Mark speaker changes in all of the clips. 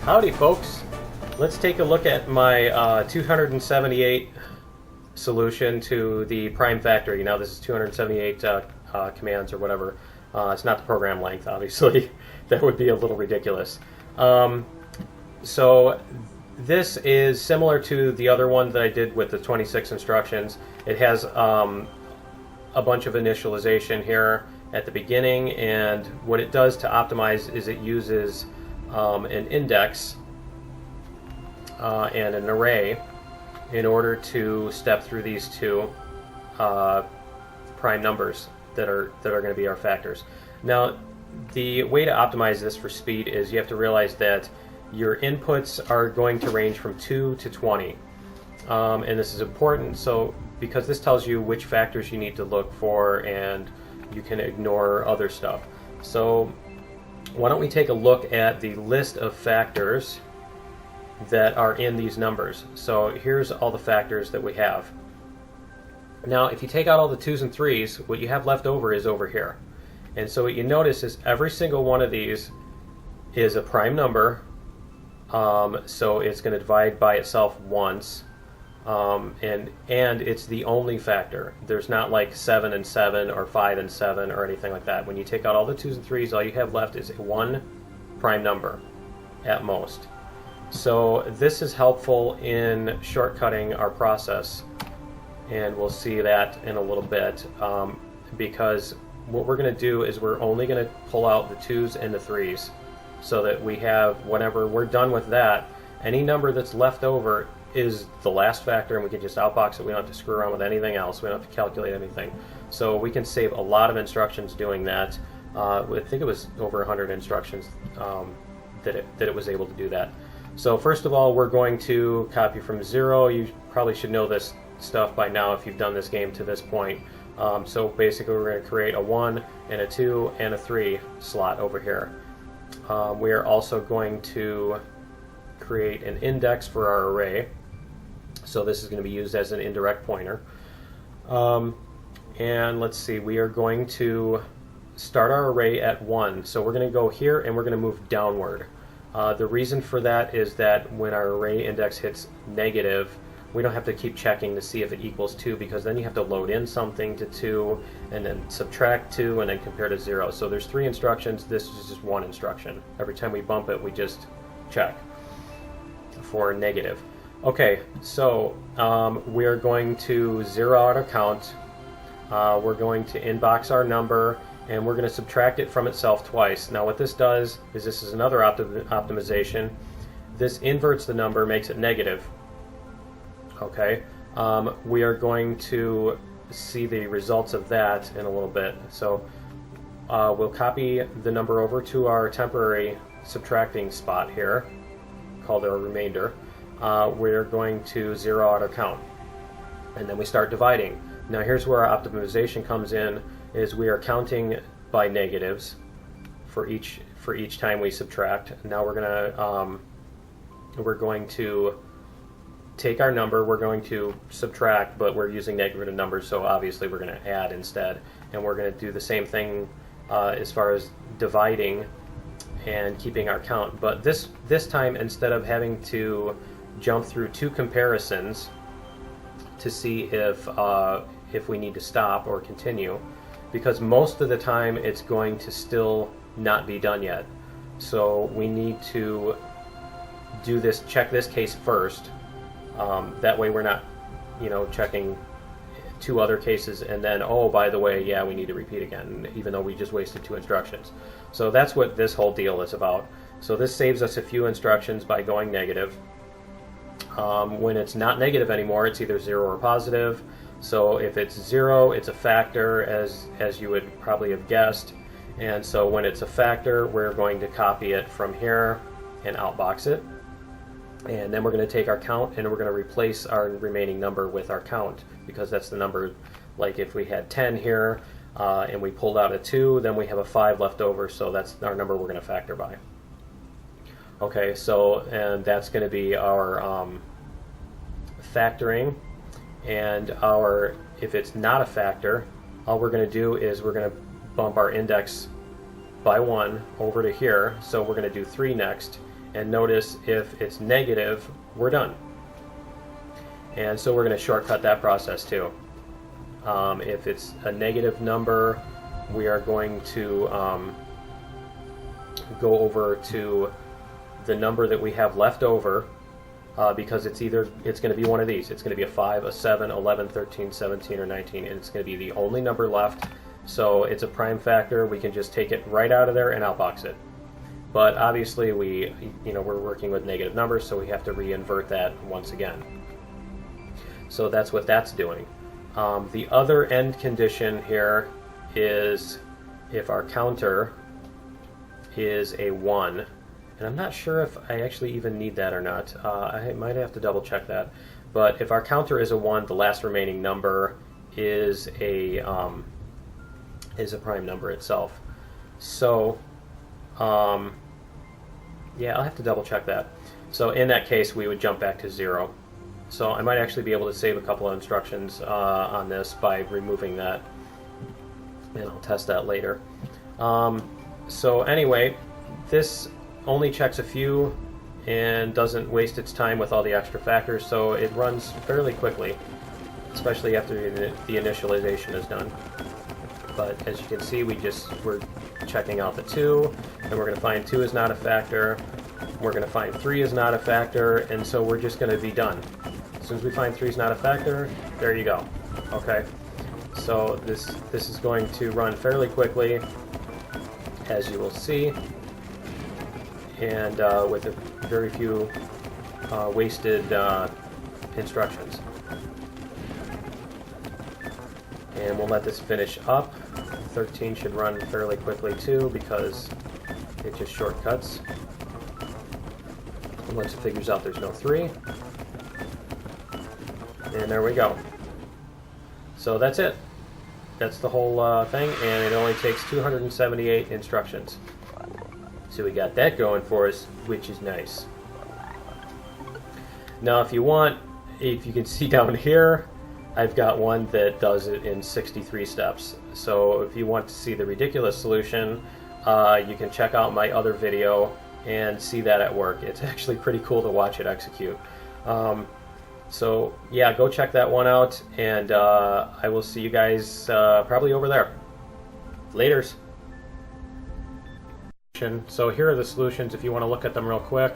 Speaker 1: Howdy folks, let's take a look at my 278 solution to the prime factory. Now this is 278 commands or whatever. It's not the program length, obviously. That would be a little ridiculous. So this is similar to the other one that I did with the 26 instructions. It has a bunch of initialization here at the beginning, and what it does to optimize is it uses an index and an array in order to step through these two prime numbers that are going to be our factors. Now, the way to optimize this for speed is you have to realize that your inputs are going to range from 2 to 20. And this is important because this tells you which factors you need to look for, and you can ignore other stuff. So why don't we take a look at the list of factors that are in these numbers. So here's all the factors that we have. Now if you take out all the 2s and 3s, what you have left over is over here. And so what you notice is every single one of these is a prime number, so it's going to divide by itself once, and it's the only factor. There's not like 7 and 7 or 5 and 7 or anything like that. When you take out all the 2s and 3s, all you have left is one prime number at most. So this is helpful in shortcutting our process, and we'll see that in a little bit, because what we're going to do is we're only going to pull out the 2s and the 3s, so that we have, whenever we're done with that, any number that's left over is the last factor, and we can just outbox it. We don't have to screw around with anything else. We don't have to calculate anything. So we can save a lot of instructions doing that. I think it was over 100 instructions that it was able to do that. So first of all, we're going to copy from 0. You probably should know this stuff by now if you've done this game to this point. So basically we're going to create a 1 and a 2 and a 3 slot over here. We are also going to create an index for our array. So this is going to be used as an indirect pointer. And let's see, we are going to start our array at 1. So we're going to go here and we're going to move downward. The reason for that is that when our array index hits negative, we don't have to keep checking to see if it equals 2, because then you have to load in something to 2 and then subtract 2 and then compare to 0. So there's 3 instructions. This is just 1 instruction. Every time we bump it, we just check for negative. Okay, so we are going to zero out our count. We're going to inbox our number, and we're going to subtract it from itself twice. Now what this does is, this is another optimization. This inverts the number, makes it negative. Okay, we are going to see the results of that in a little bit. So we'll copy the number over to our temporary subtracting spot here, called our remainder. We're going to zero out our count, and then we start dividing. Now here's where our optimization comes in, is we are counting by negatives for each time we subtract. Now we're going to take our number, we're going to subtract, but we're using negative numbers, so obviously we're going to add instead. And we're going to do the same thing as far as dividing and keeping our count. But this time, instead of having to jump through 2 comparisons to see if we need to stop or continue, because most of the time it's going to still not be done yet. So we need to do this, check this case first. That way we're not, checking 2 other cases and then, oh, by the way, yeah, we need to repeat again, even though we just wasted 2 instructions. So that's what this whole deal is about. So this saves us a few instructions by going negative. When it's not negative anymore, it's either 0 or positive. So if it's 0, it's a factor, as you would probably have guessed. And so when it's a factor, we're going to copy it from here and outbox it. And then we're going to take our count and we're going to replace our remaining number with our count, because that's the number. Like if we had 10 here and we pulled out a 2, then we have a 5 left over, so that's our number we're going to factor by. Okay, so, and that's going to be our factoring. And if it's not a factor, all we're going to do is we're going to bump our index by 1 over to here. So we're going to do 3 next, And notice if it's negative, we're done. And so we're going to shortcut that process too. If it's a negative number, we are going to go over to the number that we have left over, because it's going to be one of these. It's going to be a 5, a 7, 11, 13, 17, or 19, and it's going to be the only number left. So it's a prime factor. We can just take it right out of there and outbox it. But obviously we're working with negative numbers, so we have to reinvert that once again. So that's what that's doing. The other end condition here is if our counter is a 1, and I'm not sure if I actually even need that or not. I might have to double check that. But if our counter is a 1, the last remaining number is a prime number itself. So yeah, I'll have to double check that. So in that case, we would jump back to 0. So I might actually be able to save a couple of instructions on this by removing that, and I'll test that later. So anyway, this only checks a few and doesn't waste its time with all the extra factors, so it runs fairly quickly, especially after the initialization is done. But as you can see, we're checking out the 2, and we're going to find 2 is not a factor. We're going to find 3 is not a factor, and so we're just going to be done. As soon as we find 3 is not a factor, there you go. Okay, so this is going to run fairly quickly, as you will see, and with very few wasted instructions. And we'll let this finish up. 13 should run fairly quickly too, because it just shortcuts. And once it figures out there's no 3. And there we go. So that's it. That's the whole thing, and it only takes 278 instructions. So we got that going for us, which is nice. Now if you can see down here, I've got one that does it in 63 steps. So if you want to see the ridiculous solution, you can check out my other video and see that at work. It's actually pretty cool to watch it execute. So yeah, go check that one out, and I will see you guys probably over there. Laters. So here are the solutions if you want to look at them real quick.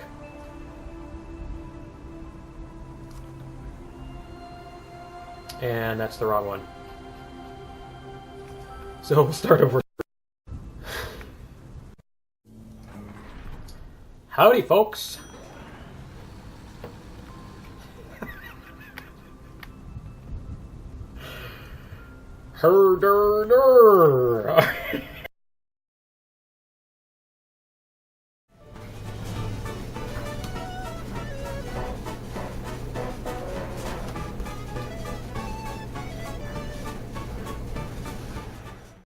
Speaker 1: And that's the wrong one. So we'll start over. Howdy, folks. Herder.